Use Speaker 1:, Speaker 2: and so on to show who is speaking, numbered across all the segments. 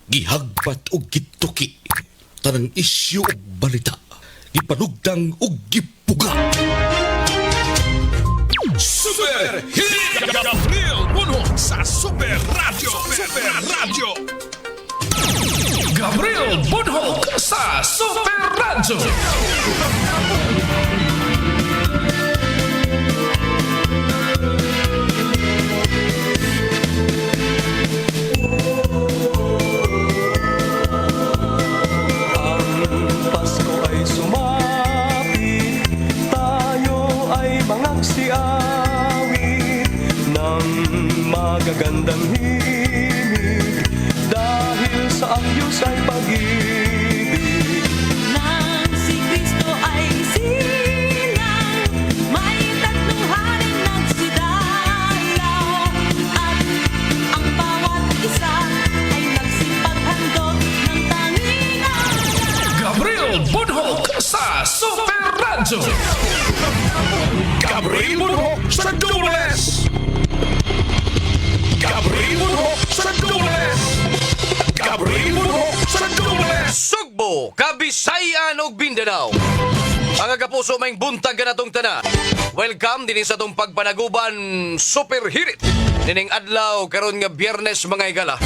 Speaker 1: Gihagbat og gituki. Tanang isyu og balita. Gipanugdang og gipuga.
Speaker 2: Super Hit Gabriel Bunhok sa Super Radio. Super Radio. Gabriel Bunhok sa Super Radio.
Speaker 3: Pasko ay sumapit, tayo ay mangagsiawit ng magagandang himig dahil sa ayos ay pag-ibig.
Speaker 4: Nang si Kristo ay silang, may tatlong haring nagsidalaw, at ang bawat isa ay nagsipaghandog ng tanging araw.
Speaker 2: Gabriel Bunhok sa Super Radio. Gabriel Bunhok sa Dubles. Gabriel Bunhok sa Dubles. Gabriel Bunhok sa Dubles.
Speaker 5: Sugbo, Kabisayan ug Mindanao. Mga kapuso may buntag ka natong tanan. Welcome din sa tong pagpanaguban Super Hirit. Dining adlaw karon nga Biyernes mga higala.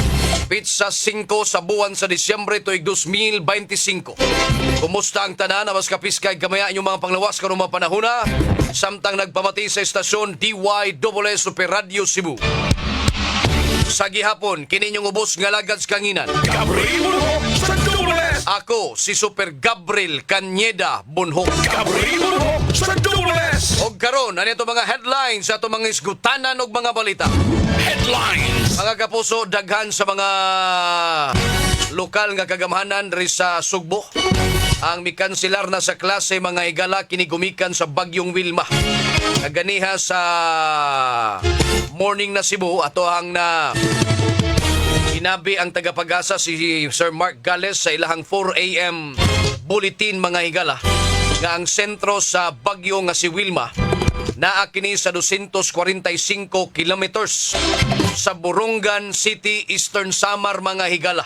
Speaker 5: Pizza 5 sa buwan sa Disyembre tuig 2025. Kumusta ang tanan? Awas kapiskay kamaya inyong mga panglawas karong mga panahona. Samtang nagpamati sa estasyon DYWS Super Radio Cebu. Sa gihapon, kininyong ubos nga lagads kanginan.
Speaker 2: Gabriel Bunhok sa Dubles.
Speaker 5: Ako, si Super Gabriel Cañeda Bunhok.
Speaker 2: Gabriel Bunhok sa Dubles.
Speaker 5: Og karon, ano ito mga headlines sa ito mga isgutanan og mga balita.
Speaker 2: Headlines.
Speaker 5: Mga kapuso, daghan sa mga lokal nga kagamhanan rin sa Sugbo. Ang mikansilar na sa klase mga higala kinigumikan sa Bagyong Wilma. Kaganiha sa morning na Cebu, ato ang na sinabi ang tagapag-asa si Sir Mark Gales sa ilahang 4 a.m. bulletin mga higala nga ang sentro sa Bagyo nga si Wilma naa kini sa 245 kilometers sa Borongan City, Eastern Samar mga higala.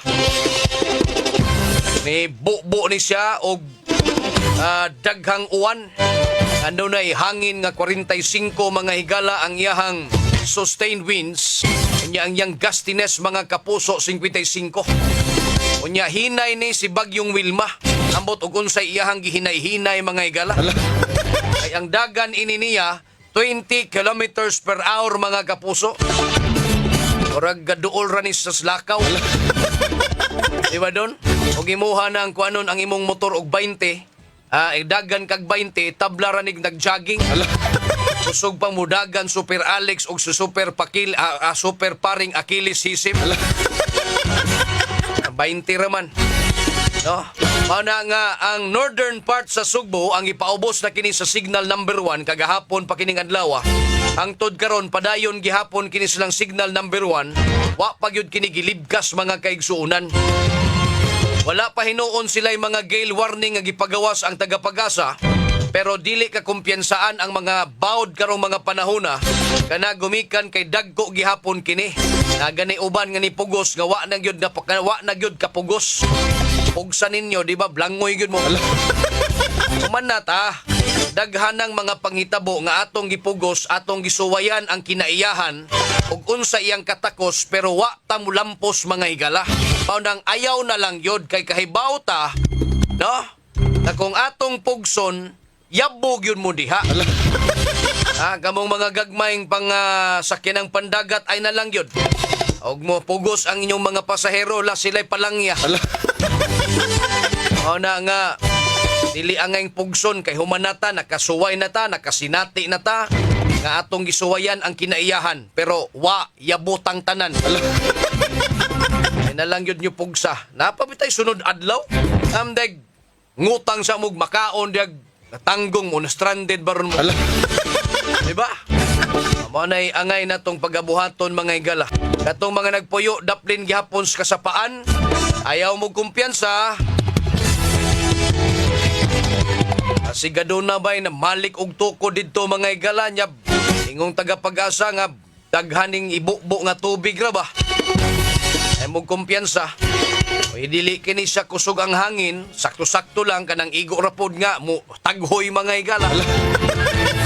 Speaker 5: Ni bubo ni siya og daghang uwan. Ano na hangin nga 45 mga higala ang iyahang sustained winds. Unya ang iyang gustiness mga kapuso 55. Unya hinay ni si Bagyong Wilma. Ambot og unsay iyahang gihinay-hinay mga higala. Ay ang dagan ini niya 20 kilometers per hour mga kapuso. Orag gaduol ra ni sa slakaw. Di ba don? Og imuha na ang kuanon ang imong motor og 20, dagan kag 20, tabla ra nig nag-jogging. Kusog pang mudagan Super Alex og super pakil super paring Achilles Hisim. 20 raman. No? Mao na nga ang northern part sa Sugbo ang ipaubos na kini sa signal number 1 kagahapon pa kining adlaw. Hangtod karon padayon gihapon kini silang signal number 1. Wa pa gyud kini gilibkas mga kaigsuonan. Wala pa hinuon sila'y mga gale warning nga gipagawas ang tagapag-asa, pero dili ka kumpiyansaan ang mga bawd karong mga panahona kana gumikan kay dagko gihapon kini. Na gani uban nga ni pugos nga wa na gyud kapugos. Pugsa ninyo, di ba? Blangoy gyud mo. Kumanata, daghanang mga panghitabo nga atong gipugos, atong gisuwayan ang kinaiyahan ug unsa iyang katakos pero wa ta mulampos mga higala. Paunang ayaw na lang yod kay kahibaw ta, no? Na kung atong pugson, yabog yun mo diha. Kamong mga gagmayng pang sakyanang pandagat ay na lang yun. Og mo pugos ang inyong mga pasahero la sila'y palangya. O na nga, dili angay pugson kay humanata, nakasuway na ta, nakasinati na ta, nga atong gisuwayan ang kinaiyahan, pero wa yabutang tanan. Ay na lang yun yung pugsa. Napabitay sunod adlaw, amdag ngutang sa mug makaon, diag natanggong mo, na-stranded baron mo. Diba? Manay angay na tong pagabuhaton mga higala. Katong mga nagpuyo, daplin gihapon sa kasapaan, ayaw mo kumpiyansa. Sigado na ba'y na malik og tuko dito mga higala niya. Ingong tagapag-asa nga daghaning ibubo nga tubig ra ba. Ay ay mong kumpiyansa. O dili kini siya kusog ang hangin, sakto-sakto lang kanang igo rapod nga mo taghoy mga higala.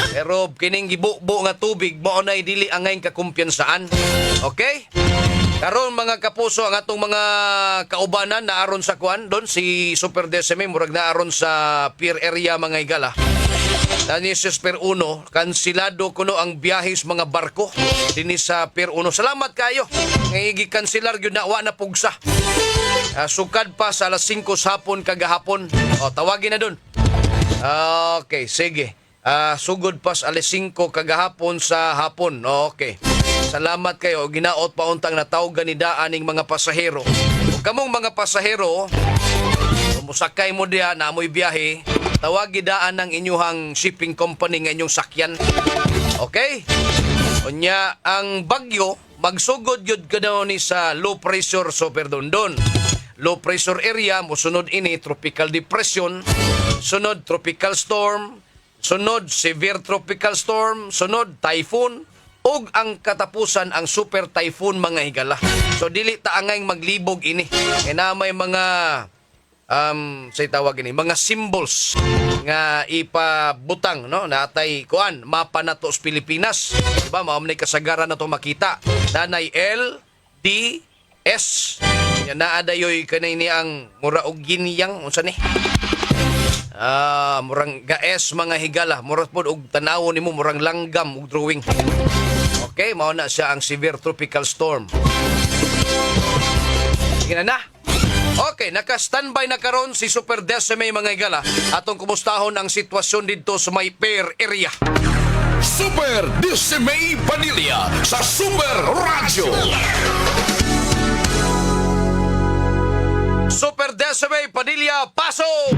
Speaker 5: Pero kining gibubo nga tubig mao na dili angay kakumpiyansaan. Okay? Karon mga kapuso ang atong mga kaubanan na aron sa kuan doon si Super Decime murag na aron sa pier area mga higala. Tani si Pier 1, kansilado kuno ang biyahis mga barko dinhi sa Pier 1. Salamat kayo. Ngay gi-kanselar gyud na wa na pugsa. Sukad pa sa alas 5 sa hapon kagahapon. O tawagin na doon. Okay, sige. Sugod pa sa alas 5 kagahapon sa hapon. Okay. Salamat kayo. Ginaot pa untang natawgan ni daaning mga pasahero. Kung kamong mga pasahero, musakay mo diya na amoy biyahe, tawagi daan ng inyuhang shipping company nga inyong sakyan. Okay? Unya, ang bagyo, magsugod yun ka daw ni sa low pressure super dondon. Low pressure area, musunod ini, tropical depression, sunod tropical storm, sunod severe tropical storm, sunod typhoon, ug ang katapusan ang super typhoon mga higala. So dili ta angay maglibog ini. Kaya na may mga say tawag ini, mga symbols nga ipabutang no natay kuan mapa nato sa Pilipinas. Diba mao man kasagaran nato makita. Nanay L D S. Nya naa dayoy kanay ni ang mura og ginyang unsa ni? Murang gaes mga higala, mura pod og tanaw nimo murang langgam og drawing. Okay, mao na siya ang severe tropical storm. Sige na. Okay, naka-standby na karon si Super Decime mga higala. Atong kumustahon ang sitwasyon dito sa may pier area.
Speaker 2: Super Decime Padilla sa Super Radio.
Speaker 5: Super Decime Padilla, pasok!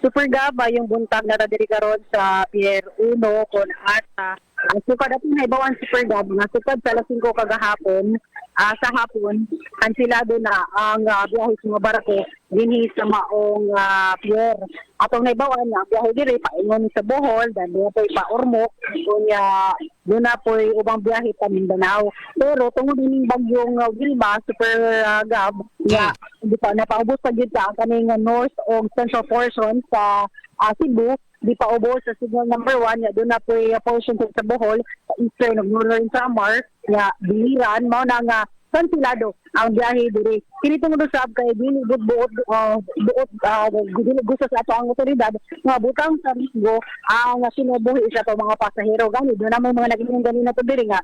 Speaker 6: Super Gaba yung buntag na diri karon sa Pier 1 kon ata. Sukad ato na ibawan Super Gab nga sukad sa alas 5 kagahapon sa hapon kansilado na ang biyahe sa mga barko dinhi sa maong pier. Atong naibawan nga biyahe diri paingon sa Bohol dan doon po pa Ormoc kunya doon na po ubang biyahe pa Mindanao. Pero tungod ining bagyong Wilma Super Gab nga di pa napaubos sa gid ang kaning north o central portion sa Cebu, di pa ubos sa signal number 1 ya doon na po portion sa Bohol sa eastern ug northern Samar ya biliran mao na nga kansilado ang biyahe diri. Kini tungod usab kay dili buot gusto sa ato ang otoridad nga butang sa risgo ang sinubuhi sa ato mga pasahero gani doon na may mga naging ganina to diri nga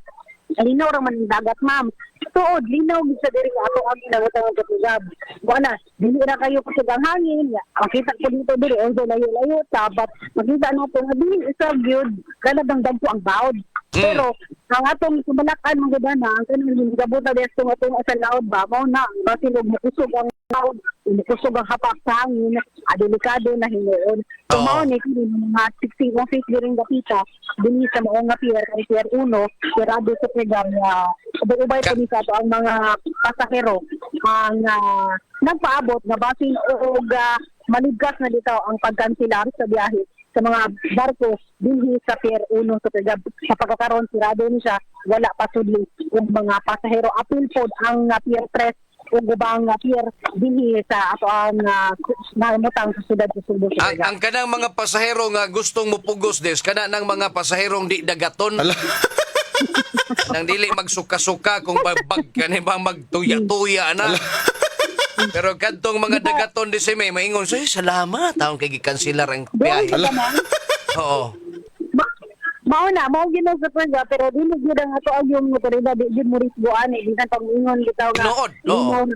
Speaker 6: linaw ra man ang dagat ma'am. Tuod linaw gid sa diri nga ato ang ginabutang ang katugab. Wala dili ra kayo kusog ang hangin ya. Makita ko dito diri ang layo-layo tabat makita nato nga dili isa gyud kanang dagko ang baod. Pero ang atong subalakan mga gudana ang kanang gigabuta desto nga atong sa laod ba mao na basin og mukusog ang laod mukusog ang hapak sa hangin delikado na hinuon. So mao ni kini mga 61 feet during dapita dinhi sa mao nga pier kay Pier 1 pirado sa program nga ubay ko ni sa ato ang mga pasahero ang nagpaabot nga basin og maligkas na dito ang pagkanselar sa biyahe sa mga barko dinhi sa Pier 1 sa Pagab. Sa pagkakaroon sirado ni siya, wala pa sudli ug mga pasahero. Apil pod ang Pier 3 ug ubang pier dinhi sa ato ang namutang sa siyudad sa Cebu.
Speaker 5: Ang kanang mga pasahero nga gustong mupugos des kana nang mga pasaherong di dagaton. Nang dili magsuka-suka kung bag kani ba magtuya-tuya na. Pero kadtong mga dagaton di may maingon say salamat taon kay gikanselar ang biyahe. Oo.
Speaker 6: Mao ginoo sa Pagab pero dili gyud ang ato ang yung otoridad di mo risgoan di na pangingon bitaw nga.
Speaker 5: Nood.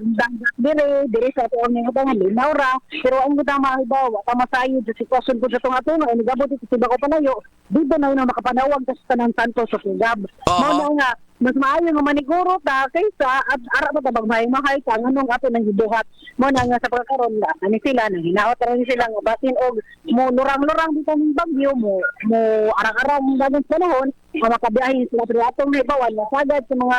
Speaker 6: Dire sa ato ang nga linaw ra pero ang kita mahibaw ta masayo sa sitwasyon ko sa tunga tunga ni gabot sa Bako Palayo dito na makapanawag sa Tanang Santos sa Pagab. Mao nga mas maayo nga maniguro ta kaysa at ara ba tabang mahay ka nganong ato nang gibuhat mo na nga sa pagkaron na ani sila nang hinaot ra ni sila nga basin og mo lurang-lurang dito ning bagyo mo arang-arang dagang panahon makabiyahe sila pero atong naibawan na sagad sa mga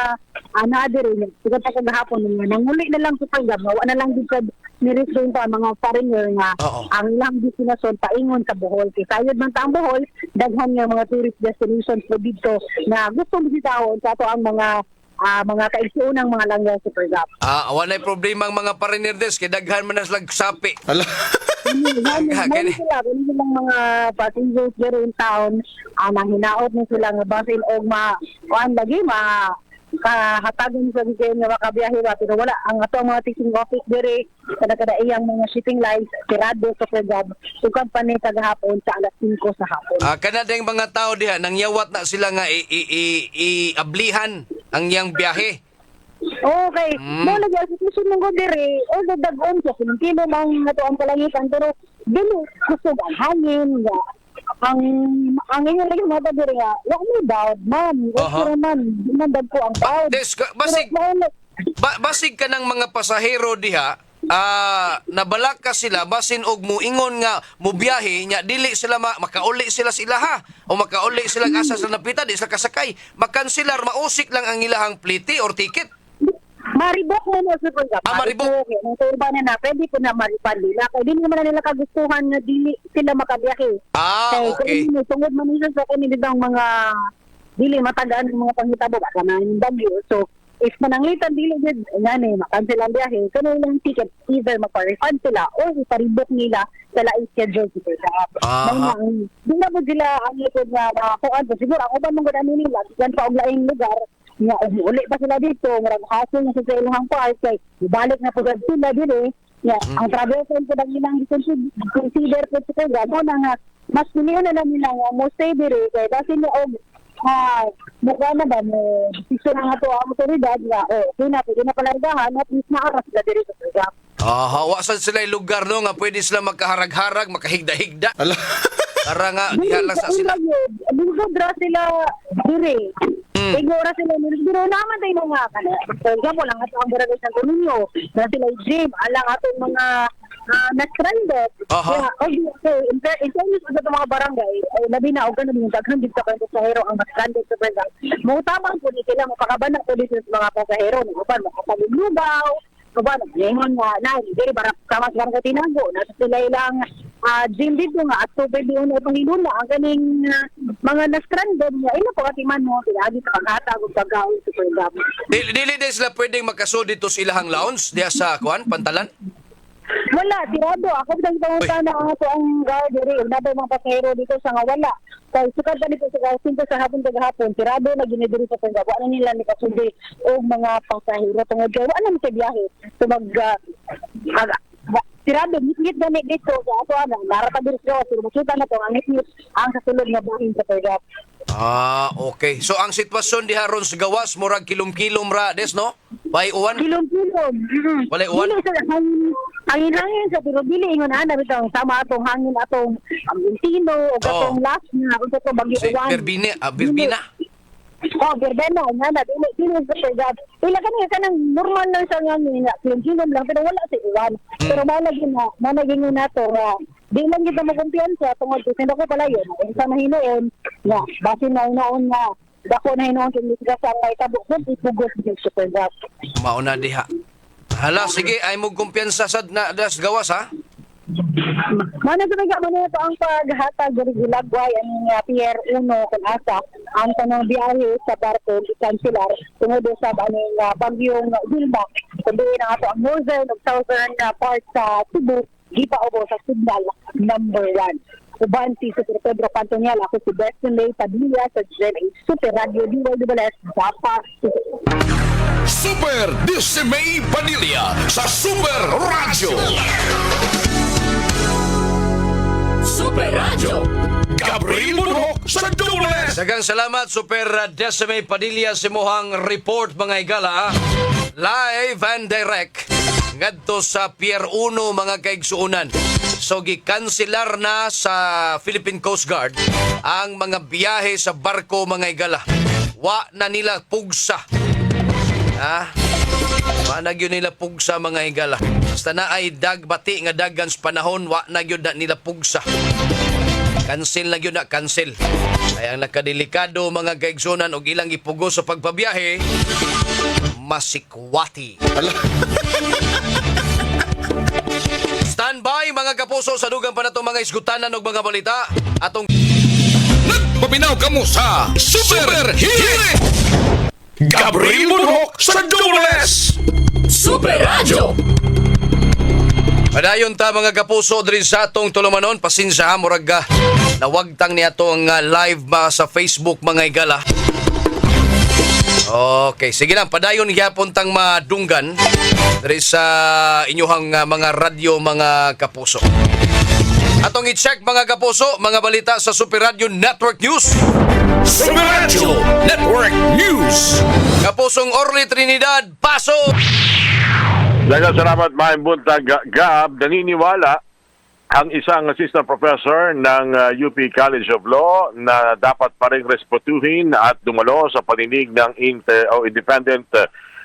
Speaker 6: anadiri sigad pa kagahapon nga nanguli na lang sa Pagab nga wala na lang gid niresume pa mga foreigner nga ang ilang destinasyon paingon sa Bohol kay sayod man ta ang Bohol daghan nga mga tourist destinations po dito na gusto bisitahon sa ato ang mga mga kaigsuunang mga langyaw Super Gab.
Speaker 5: Walay problema ang mga parinirdes kay daghan man na sila sapi.
Speaker 1: Ala.
Speaker 6: Meron silang mga passengers dito in town, nang hinaot na sila nga basin o kuan lagi kahatagan sa bigay nga makabiyahe ba, pero wala ang ato mga teaching office dire kada iyang mga shipping lines tirado sa Pregab sukan pa ni kagahapon sa alas 5 sa hapon.
Speaker 5: Kana ding mga tao diha nangyawat na sila nga i-ablihan ang iyang biyahe.
Speaker 6: Okay, mo lagi ang sitwasyon ng dire o dagon sa kilo lang nato ang kalangitan pero dili kusog ang hangin nga ang inyo lagi mga dire nga wala may bawd man pero man dinandag ko ang bawd.
Speaker 5: Basig ka ng mga pasahero diha, nabalak ka sila basin og muingon nga mubiyahe nya dili sila makauli sila sa ilaha o makauli sila asa sa napita di sila kasakay, makansilar mausik lang ang ilahang plite or ticket.
Speaker 6: Maribok mo mo sa Pregab.
Speaker 5: Maribok.
Speaker 6: Okay, nung turba na pwede ko na maripad nila. Kaya di naman na nila kagustuhan na dili sila makabiyahe.
Speaker 5: Okay.
Speaker 6: Kaya tungod man nila sa kanila mga dili matagaan ng mga panghitabo baka na yung bagyo. So, if mananglitan dili gid ngani makancel ang biyahe, kuno lang ticket either mapa-refund sila or iparibok nila sa laing schedule sa Pregab. Di na mo sila ang likod nga kuan siguro ako ba mong gudani nila yan pa og laing lugar nga uli pa sila dito marang hassle na sa ilang park kay ibalik na po sila dili nga ang travel time ko lang ilang consider ko sa Pregab mo na nga mas pilihan na lang nila nga mo stay diri kay basin niya og mukha na ba mo decision nga to ang otoridad nga okay na pwede na palargahan at least maaras sila diri sa Pregab.
Speaker 5: Hawasan sila yung lugar no nga pwede sila magkaharag-harag, makahigda-higda.
Speaker 1: Ala.
Speaker 5: Para nga diha lang sa sila.
Speaker 6: Bugdra sila diri. Igora sila diri naman tayo nga kana. For example, ang ato ang barangay Santo Niño, na sila gym, alang atong mga na-stranded. Okay, in fairness sa mga barangay, labi na og ganun yung daghan dito kay pasahero ang na-stranded sa barangay. Mutamang po ni sila mapakabana po dito sa mga pasahero, uban makapaglugaw, uban naglingon nga na diri bara kamas barangay Tinago, na sila ilang gym dito nga at tubig di una itong hinula ang ganing mga na-stranded nga ina po katiman mo sila agi sa paghatag ug pagkaon sa Pregab.
Speaker 5: Dili din sila pwedeng makasud dito sa ilahang lounge diha sa kuan Pantalan.
Speaker 6: Wala, tirado. Ako bang pangunta na ako ang guard diri. Nabay mga pasahero dito sa nga wala. Kaya sukat pa dito sa 5 sa hapon kagahapon. Tirado na ginidiri sa Pregab. Wala nila ni kasundi o mga pasahero tungod kay wala man sa biyahe. So tirado ngit gani dito sa ato ana. Narata diri sa so makita na to ang ngit ang kasulod nga bahin sa Pregab.
Speaker 5: Okay. So ang sitwasyon diha ron sa gawas murag kilom-kilom ra des no? Bay uwan.
Speaker 6: Kilom-kilom.
Speaker 5: Walay uwan.
Speaker 6: Hangin sa pero dili ingon ana bitaw sama atong hangin atong Bintino o atong last na ug atong bagyo uwan.
Speaker 5: Birbina.
Speaker 6: Birbena nga dili sa Pregab. Ila kanang normal lang sa hangin nga kilom lang pero wala sa uwan. Pero managing na to nga di man kita mo kumpiyansa tungod sa ko pala yun. Sa mahinoon nga basin na inaon nga dako na hinoon kung misga sa may tabok mo ipugos din sa Pregab.
Speaker 5: Mauna diha. Hala, sige, ay mo kumpiyansa sa das gawas, ha?
Speaker 6: Mana sa Pregab, mana ito ang paghatag ng Gilagway, ang Pier 1, kung asa, ang tanong biyahe sa barko, kansilar, tungod sa bagyong Wilma, kundi na ito ang northern o southern part sa Cebu, gipaubo sa signal number 1. Uban si Super Pedro Pantonial, ako si Beston Lay Padilla sa GMA Super Radio DYWS, Dapat.
Speaker 2: Super Dismay Padilla sa Super Radio. Super Radio. Gabriel Munhok sa Dubles.
Speaker 5: Daghang salamat Super Decime Padilla sa mohang report mga higala. Live and direct ngadto sa Pier 1 mga kaigsuunan. So gikanselar na sa Philippine Coast Guard ang mga biyahe sa barko mga higala. Wa na nila pugsa. Manag yun nila pugsa mga higala. Basta na ay dagbati nga daghan sa panahon, wa na yun na nila pugsa. Cancel na yun na, cancel. Kaya ang nakadelikado mga kaigsunan o ilang ipugos sa pagpabiyahe, masikwati. Standby mga kapuso sa dugang pa na itong mga isgutanan o mga balita. Atong
Speaker 2: Nagpabinaw kamo sa Super Hit! Gabriel Bunhok sa Dubles! Super Radio!
Speaker 5: Padayon ta mga kapuso diri sa atong tulumanon, pasensya murag nawagtang ni ato ang live sa Facebook mga higala. Okay, sige lang, padayon gyapon tang madunggan diri sa inyuhang mga radyo mga kapuso. Atong i-check mga kapuso, mga balita sa Super Radio Network News.
Speaker 2: Super Radio Network News!
Speaker 5: Kapusong Orly Trinidad, pasok!
Speaker 7: Daghang salamat, Maayong Buntag, Gab. Naniniwala ang isang assistant professor ng UP College of Law na dapat pa rin respetuhin at dumalo sa paninig ng Independent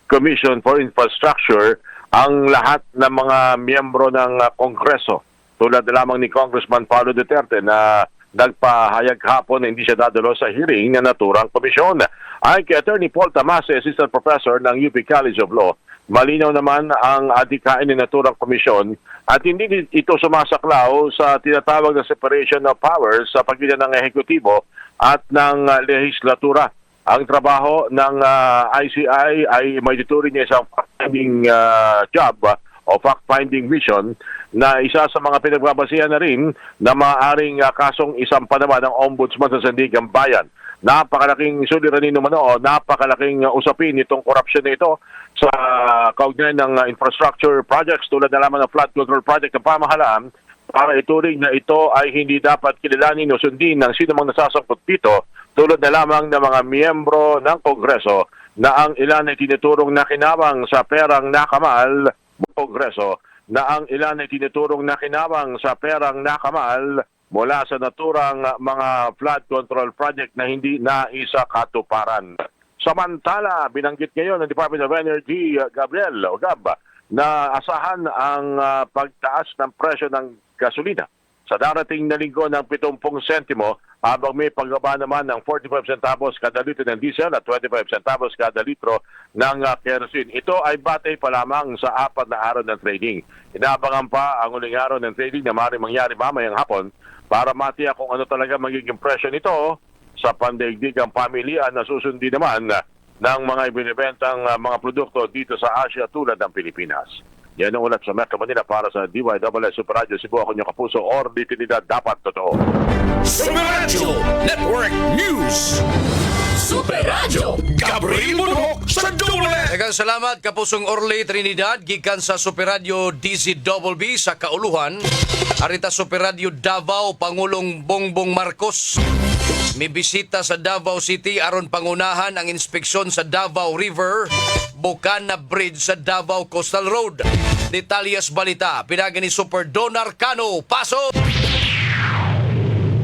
Speaker 7: Commission for Infrastructure ang lahat ng mga miyembro ng Kongreso. Tulad lamang ni Congressman Paulo Duterte na nagpahayag hapon na hindi siya dadalo sa hearing na naturang komisyon. Ay kay Attorney Paul Tamase, assistant professor ng UP College of Law, malinaw naman ang adikain ng naturang komisyon at hindi ito sumasaklaw sa tinatawag na separation of powers sa pagitan ng ehekutibo at ng lehislatura. Ang trabaho ng ICI ay may tuturing niya isang fact-finding job o fact-finding mission na isa sa mga pinagbabasihan na rin na maaaring kasong isang naman ng Ombudsman sa Sandigan Bayan. Napakalaking suliranin naman o napakalaking usapin itong korupsyon na ito sa kaugnay ng infrastructure projects tulad na lamang ng flood control project ng pamahalaan para ituring na ito ay hindi dapat kilalanin o sundin ng sino mang nasasangkot dito tulad na lamang ng mga miyembro ng Kongreso na ang ilan ay tinuturong nakinabang sa perang nakamal Kongreso na ang ilan ay tinuturong nakinabang sa perang nakamal mula sa naturang mga flood control project na hindi naisa katuparan. Samantala, binanggit ngayon ng Department of Energy, Gabriel o Gab, na asahan ang pagtaas ng presyo ng gasolina sa darating na linggo ng 70 sentimo habang may pagbaba naman ng 45 centavos kada litro ng diesel at 25 centavos kada litro ng kerosene. Ito ay batay pa lamang sa 4 na araw ng trading. Inaabangan pa ang uling araw ng trading na maaaring mangyari mamayang hapon para matiyak kung ano talaga magiging presyo nito sa pandaigdigang pamilya na susundin naman ng mga ibinibentang mga produkto dito sa Asia tulad ng Pilipinas. Yan ang ulat sa Metro Manila para sa DYWS Super Radio Cebu. Ako niyong kapuso, Orly Trinidad, dapat totoo.
Speaker 2: Super Radio Network News! Super Radio Gabriel Bunhok sa Dubles!
Speaker 5: Daghang salamat kapusong Orly Trinidad gikan sa Super Radio DZBB sa Kauluhan. Arita Super Radio Davao Pangulong Bongbong Marcos may bisita sa Davao City aron pangunahan ang inspeksyon sa Davao River, Bukana Bridge sa Davao Coastal Road. Detalyas balita pinaagi ni Super Don Arcano. Pasok!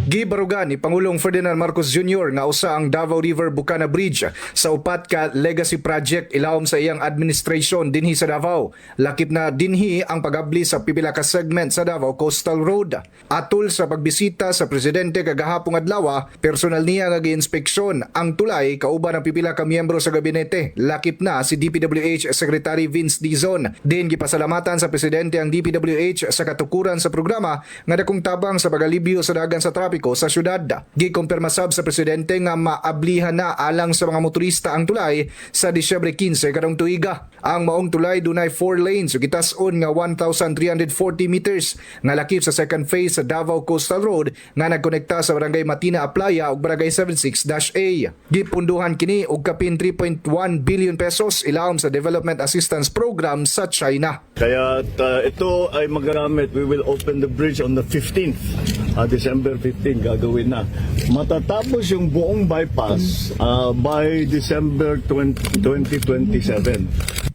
Speaker 8: Gibarugan ni Pangulong Ferdinand Marcos Jr. nga usa ang Davao River Bukana Bridge sa upat ka legacy project ilawom sa iyang administration dinhi sa Davao. Lakip na dinhi ang pag-abli sa pipila ka segment sa Davao Coastal Road. Atol sa pagbisita sa presidente kagahapong adlaw, personal niya nga giinspeksyon ang tulay kauban ang pipila ka miyembro sa gabinete. Lakip na si DPWH Secretary Vince Dizon. Din gipasalamatan sa presidente ang DPWH sa katukuran sa programa nga dakong tabang sa pagalibyo sa dagan sa trapiko sa syudad. Gikumpirma sab sa presidente nga maablihan na alang sa mga motorista ang tulay sa Disyembre 15 karong tuiga. Ang maong tulay dunay 4 lanes ug gitas-on nga 1,340 meters nga lakip sa second phase sa Davao Coastal Road nga nagkonekta sa Barangay Matina Aplaya ug Barangay 76-A. Gipunduhan kini og kapin 3.1 billion pesos ilawom sa Development Assistance Program sa China.
Speaker 9: Kaya ito ay magagamit. We will open the bridge on the 15th, December 15, gagawin na. Matatapos yung buong bypass by December 2027.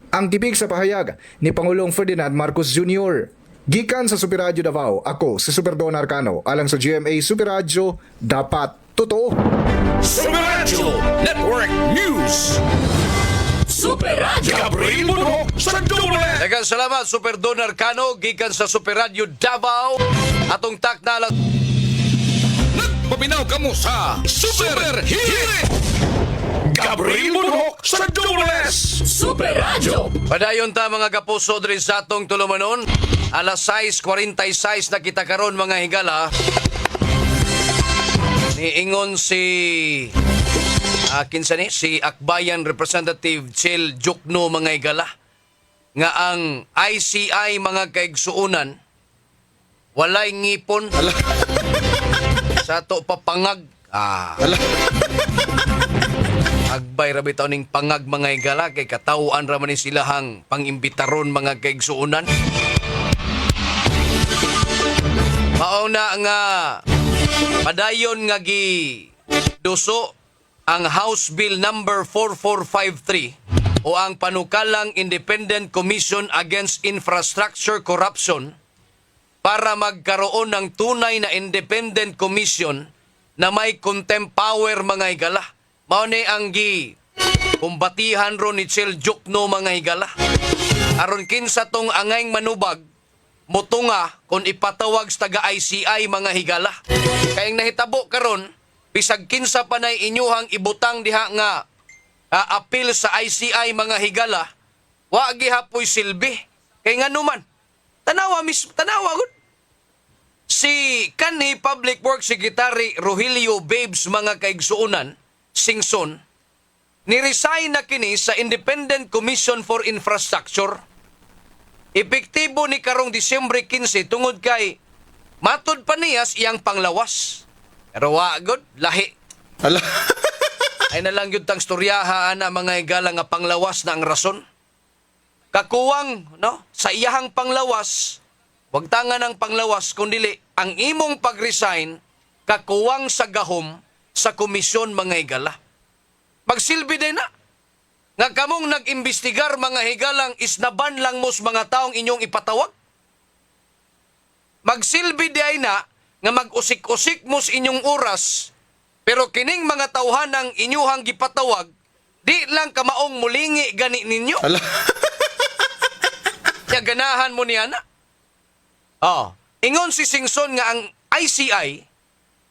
Speaker 8: Ang tibig sa pahayag ni Pangulong Ferdinand Marcos Jr. Gikan sa Super Radio Davao, ako si Super Don Arcano, alang sa GMA Super Radio, dapat totoo.
Speaker 2: Super Radio Network News! Super Radio Gabriel Bunhok sa Dubles!
Speaker 5: Daghang salamat Super Don Arcano gikan sa Super Radio Davao. Atong takna lang
Speaker 2: Nagpabinaw kamo sa Super Hit! Gabriel Bunhok sa Dubles! Super Radio!
Speaker 5: Padayon ta mga kapuso diri sa atong tulumanon. Alas 6:46 na kita karon mga higala. Niingon si kinsa ni si Akbayan Representative Chel Jukno mga higala nga ang ICI mga kaigsuunan walay ngipon sa to papangag. Agbay ra bitaw ning pangag mga higala kay katawuan ra man ni silahang pangimbitaron mga kaigsuunan. Mauna nga padayon nga gi duso ang House Bill number 4453 o ang panukalang Independent Commission Against Infrastructure Corruption para magkaroon ng tunay na independent commission na may contempt power mga higala. Mao ni ang gi kumbatihan ron ni Chel Jukno mga higala. Aron kinsa tong angayng manubag motunga kung ipatawag sa taga ICI mga higala. Kayang nahitabo karon bisag kinsa pa nay inyuhang ibutang diha nga appeal sa ICI mga higala, wa gihapoy silbi. Kay nganuman tanawa gud. Si kanhi Public Works Secretary Rogelio Babes mga kaigsuunan Singson ni-resign na kini sa Independent Commission for Infrastructure. Epektibo ni karong Disyembre 15 tungod kay matod pa niyas iyang panglawas. Pero wa gud lahi. Ay na lang yun tang storyaha na mga higala nga panglawas na ang rason. Kakuwang no sa iyahang panglawas, wag tangan ang panglawas kundili ang imong pag-resign kakuwang sa gahom sa komisyon mga higala. Magsilbi din na. Nga kamong nag-imbestigar mga higalang isnaban lang mos mga taong inyong ipatawag. Magsilbi di ay na nga mag-usik-usik mos inyong oras pero kining mga tauhan ng inyuhang gipatawag di lang kamaong mulingi gani ninyo. Kaya ganahan mo niya na. Ingon si Singson nga ang ICI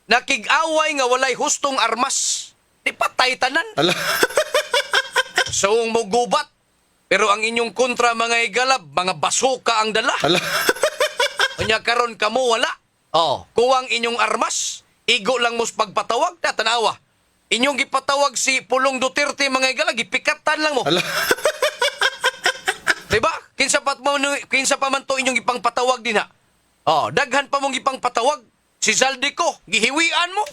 Speaker 5: nakig-away nga walay hustong armas. Di patay tanan. So mo gubat. Pero ang inyong kontra mga higalab, mga basuka ang dala. Unya karon kamo wala. Kuwang inyong armas, igo lang mos pagpatawag na tanawa. Inyong gipatawag si Pulong Duterte mga higala, gipikatan lang mo. Diba? Kinsa pa man to inyong ipang patawag din ha. Daghan pa mong ipang patawag. Si Zaldico, gihiwian mo.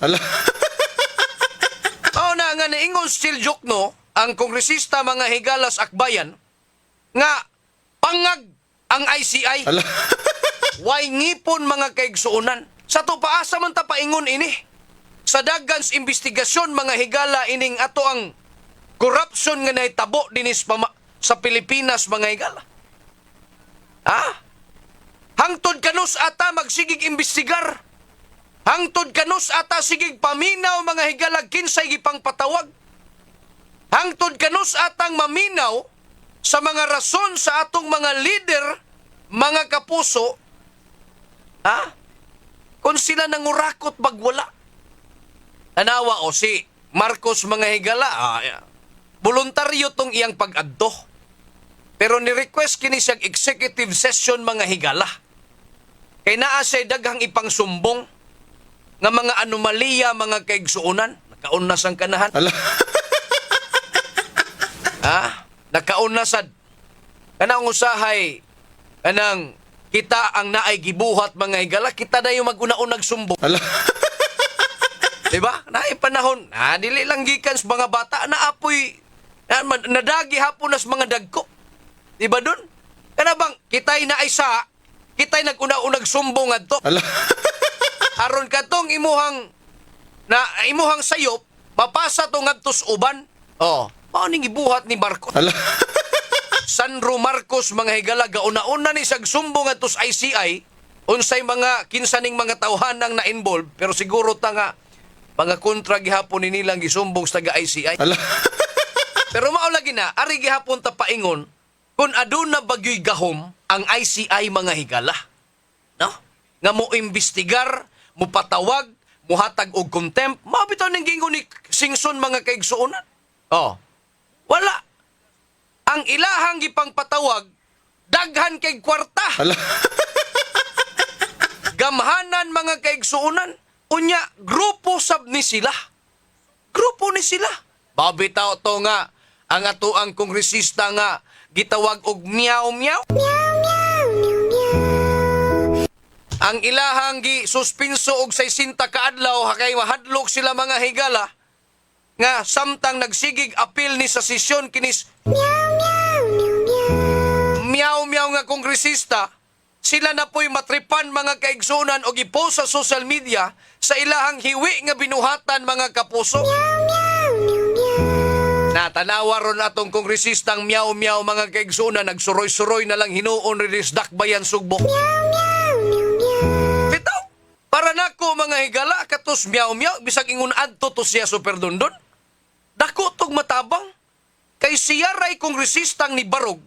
Speaker 5: Na nga naingon still joke no, ang kongresista mga higalas Akbayan nga pangag ang ICI. Way ngipon mga kaigsuunan. Sa to paasa man ta paingon ini. Sa dagans investigasyon mga higala ining ato ang corruption nga nahitabo dinis sa Pilipinas mga higala. Hangtod kanus ata magsigig imbestigar. Hangtod kanus ata sigig paminaw mga higalag kinsay gipang patawag. Hangtod kanus atang maminaw sa mga rason sa atong mga leader, mga kapuso, kung sila nangurakot bagwala. Anawa si Marcos mga higala, voluntaryo tong iyang pag-adto. Pero ni-request kini siyang executive session mga higala. Kay naa siya daghang ipang sumbong nga mga anomalya mga kaigsuunan. Nakaunas ang kanahan. Nakaunasan. Kanang usahay, kanang kita ang naay gibuhat mga higala, kita na yung mag-una-unag sumbong. Diba? Naay panahon. Dili lang gikan sa mga bata na apoy, nadagi hapon nas mga dagko. Diba dun? Kana bang, kita'y naay sa, kita'y nag-una-unag sumbong adto. Aron katong imuhang sayop, mapasa tong adtos uban. Mao ning gibuhat ni Marcos. Sandro Marcos mga higala gauna-una ni sagsumbong adtos ICI, unsay mga kinsaning mga tawhan ang na-involve, pero siguro ta nga mga kontra gihapon ni nilang gisumbong sa taga ICI. Pero mao lagi na, ari gihapon ta paingon kung aduna bagyoy gahom ang ICI mga higala. No? Nga mo imbestigar, mo patawag, mo hatag og contempt, mabitaw ning gingon ni Singson mga kaigsuonan. Wala. Ang ilahang gipang patawag, daghan kay kwarta. Gamhanan mga kaigsuonan. Unya, grupo sab ni sila. Grupo ni sila. Babitaw to nga ang ato ang kongresista nga gitawag og meow-meow. Ang ilahang gi suspinso og 60 ka adlaw kay mahadlok sila mga higala nga samtang nagsigig apil ni sa sesyon kinis meow-meow nga kongresista, sila na po'y matripan mga kaigsunan o gipost sa social media sa ilahang hiwi nga binuhatan mga kapuso. Natanawa ron atong kongresistang meow-meow mga kaigsunan, nagsuroy-suroy na lang hinuon rinis dakbayan sugbo. Bitaw, para nako mga higala, katos meow-meow, bisag ingon adto to siya superdondon. Dako tog matabang, kay siya ray kongresistang ni Barog,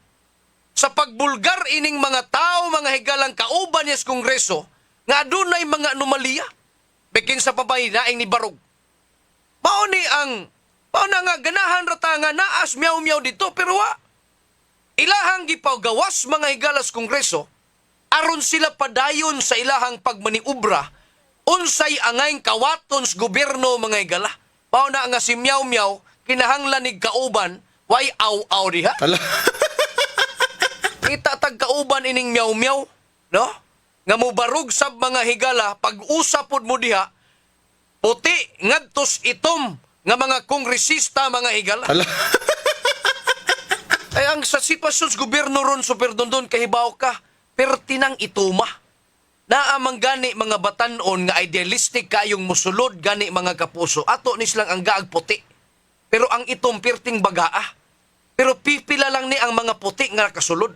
Speaker 5: sa pagbulgar ining mga tao, mga higalang kauban niya sa kongreso, nga adunay mga anomalya. Bikin sa pabaynaing ni Barog. Mauna nga ganahan rata nga naas meow-meow dito, pero ilahang gipagawas mga higalas kongreso, aron sila padayon sa ilahang pagmaniubra, unsay angayng kawaton sa gobyerno mga higala. Mauna nga si meow-meow, kinahanglan ni kauban, way aw-aw diha. Itatag kauban ining meow-meow, no? Nga mo barog sab mga higala, pag-usapod mo diha, puti ngadtos itom nga mga kongresista mga higala. Ay ang sa sitwasyon sa gobyerno ron superdondon kahibaw ka, pertinang ituma. Naamang gani mga batanon nga idealistic kayong musulod gani mga kapuso. Ato ni silang ang gaag puti. Pero ang itom perting bagaa. Pero pipila lang ni ang mga puti nga kasulod.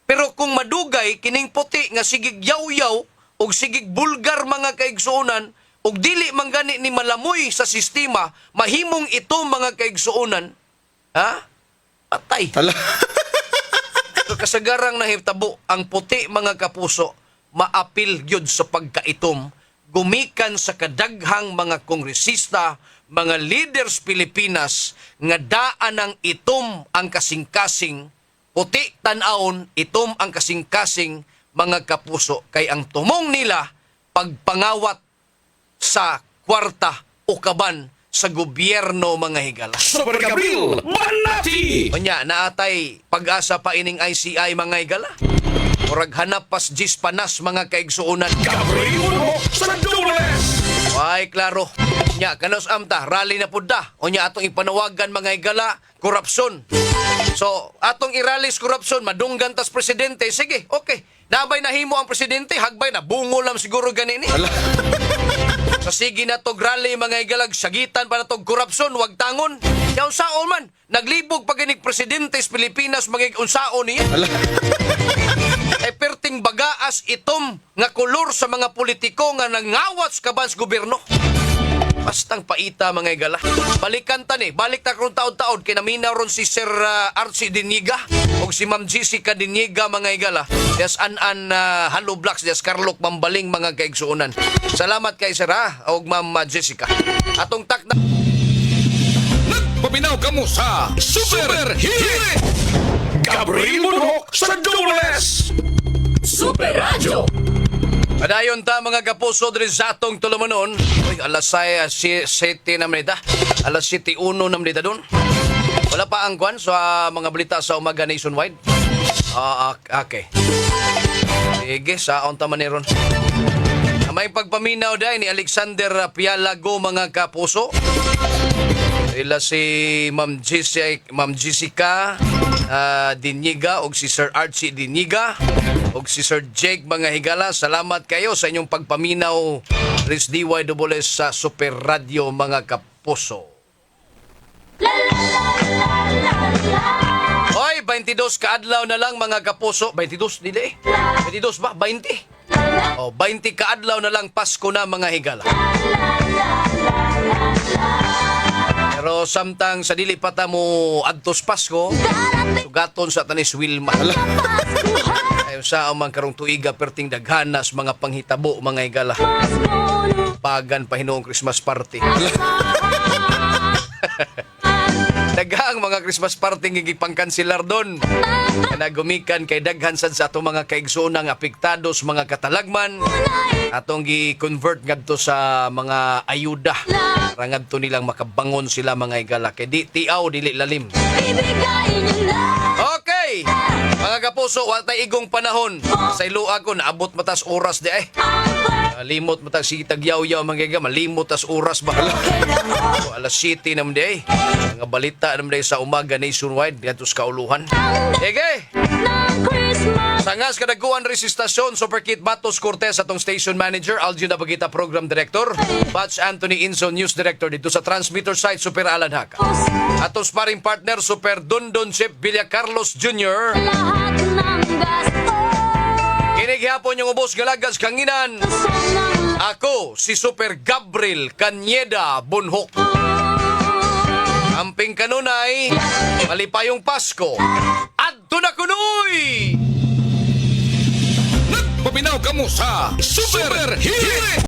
Speaker 5: Pero kung madugay kining puti nga sigig yaw-yaw o sigig bulgar mga kaigsuonan o dili man gani ni malamoy sa sistema, mahimong ito mga kaigsuonan, ha? Patay. So kasagarang nahitabo ang puti mga kapuso, maapil gyud sa pagkaitom, gumikan sa kadaghang mga kongresista, mga leaders Pilipinas, nga daan ng itom ang kasing-kasing, puti tan-aon, itom ang kasing-kasing mga kapuso. Kay ang tumong nila, pagpangawat sa kwarta o kaban sa gobyerno mga higala.
Speaker 2: Super Gabriel Manati!
Speaker 5: Kanya, naatay pag-asa pa ining ICI mga higala. Murag hanap pas jis panas mga kaigsuunan.
Speaker 2: Gabriel Munho sa Dobles!
Speaker 5: Ay, klaro. Nya, kanos amta, rally na pudda. O nya, atong ipanawagan mga higala, korupsyon. So, atong iralis korupsyon, madunggan tas presidente. Sige, okay. Nabay nahimo ang presidente, hagbay na. Bungo lang siguro ganini. Sa sige na tog rally mga higalag, sagitan pa na tog korupsyon, wag tangon. Yaw saon man, naglibog paginig presidente sa Pilipinas, magig unsaon niya. E perting bagaas itom nga kulor sa mga politiko nga nangawat sa kabans gobyerno. Bastang paita mga higala. Balikan ta ni, balik ta kung taon-taon, kinaminaw ron si Sir Archie Diniga o si Ma'am Jessica Diniga mga higala. Des an Halo Blacks, des Carloc Mambaling mga kaigsuunan. Salamat kay Sir o Ma'am Jessica. Atong tak na...
Speaker 2: Nagpaminaw kamo sa Super Hirit! Gabriel Munho sa Dobles! Super Radio!
Speaker 5: Padayon ta mga kapuso diri sa atong tulumanon. Uy, alas 7 na manita. Alas 7:01 na manita doon. Wala pa ang kwan sa mga balita sa umaga nationwide. Okay. Sige, saon ta maneron. May pagpaminaw dahil ni Alexander Pialago mga kapuso. Ila si Ma'am Jessica Diniga o si Sir Archie Diniga o si Sir Jake mga higala. Salamat kayo sa inyong pagpaminaw Riz DYWS sa Super Radio mga kapuso. Hoy, 22 kaadlaw na lang mga kapuso. 22 dili 22 ba? 20? O, 20 kaadlaw na lang Pasko na mga higala. Pero samtang sa dili pata mo adtos Pasko, sugaton sa tanis Wilma. Ayon sa amang karong tuiga perting daghanas mga panghitabo mga higala. Pagan pa hinoong Christmas party. Daghang mga Christmas party nga gipangkanselar doon. Kana gumikan kay daghan sad sa atong mga kaigsoonang apektados mga katalagman. Atong gi-convert ngadto sa mga ayuda. Para ngadto nilang makabangon sila mga higala. Kay di tiaw dili lalim. Okay. Mga kapuso, wa tay igong panahon. Sa ilua ko naabot matas oras di ay. Limot matas si tagyaw-yaw mga higa, malimot tas oras ba? So, alas 7 naman di ay. Mga balita naman di sa umaga nationwide dito sa kauluhan. Ege. Sangas kadaguan resistasyon Superkit Batos Cortez atong station manager Algin Abagita program director Batch Anthony Inso news director dito sa transmitter site Super Alan Haka. Atong sparring partner Super Dondon Chip Villa Carlos Jr.
Speaker 4: Lahat ng gasto
Speaker 5: Kinighapon yung ubos galagas kanginan. Ako si Super Gabriel Canyeda Bunhok. Amping kanunay malipayong Pasko. Adto na kunoy.
Speaker 2: Nagpaminaw kamo sa Super Hit!